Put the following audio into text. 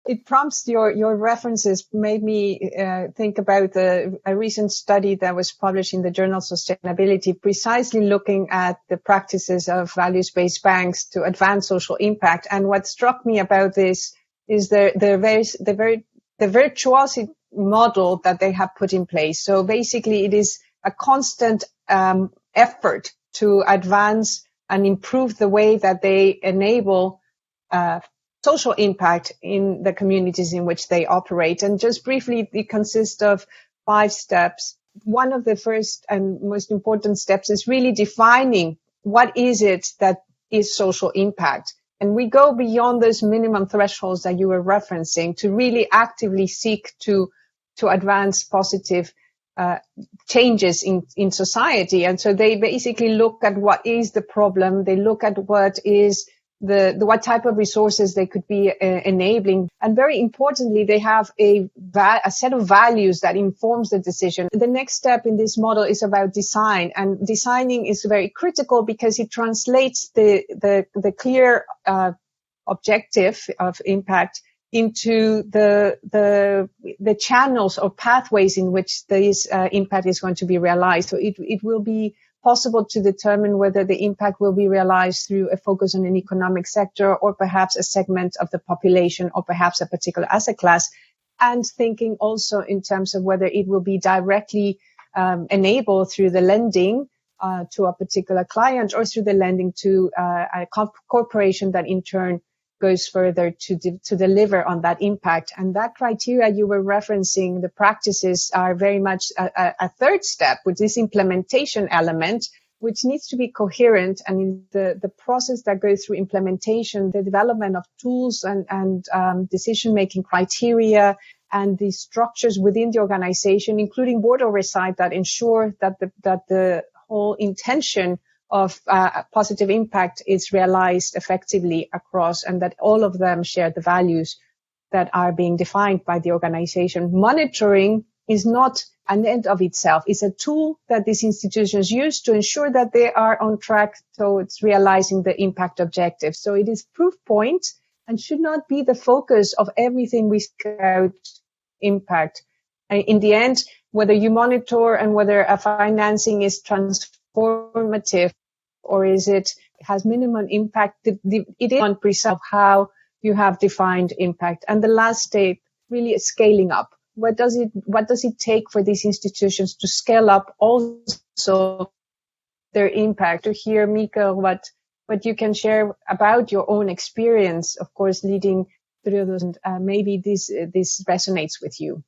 It prompts your references made me think about a recent study that was published in the journal Sustainability, precisely looking at the practices of values-based banks to advance social impact. And what struck me about this is the Virtuous model that they have put in place. So basically, it is a constant effort to advance and improve the way that they enable social impact in the communities in which they operate. And just briefly, it consists of 5 steps. One of the first and most important steps is really defining what is it that is social impact. And we go beyond those minimum thresholds that you were referencing to really actively seek to advance positive changes in society. And so they basically look at what is the problem. They look at what is what type of resources they could be enabling. And very importantly, they have a set of values that informs the decision. The next step in this model is about design, and designing is very critical because it translates the clear objective of impact into the channels or pathways in which this impact is going to be realized. So it will be possible to determine whether the impact will be realized through a focus on an economic sector or perhaps a segment of the population or perhaps a particular asset class, and thinking also in terms of whether it will be directly enabled through the lending to a particular client or through the lending to a corporation that in turn goes further to deliver on that impact. And that criteria you were referencing, the practices are very much a third step, which is implementation element, which needs to be coherent. And in the process that goes through implementation, the development of tools and decision-making criteria and the structures within the organization, including board oversight, that ensure that the whole intention of positive impact is realized effectively across, and that all of them share the values that are being defined by the organization. Monitoring is not an end of itself. It's a tool that these institutions use to ensure that they are on track towards realizing the impact objective. So it is proof point and should not be the focus of everything we scout impact. In the end, whether you monitor and whether a financing is transformative or has minimum impact, it is on premise of how you have defined impact. And the last step really is scaling up. What does it take for these institutions to scale up also their impact? To hear, Mika, what you can share about your own experience, of course, leading through those, and maybe this resonates with you.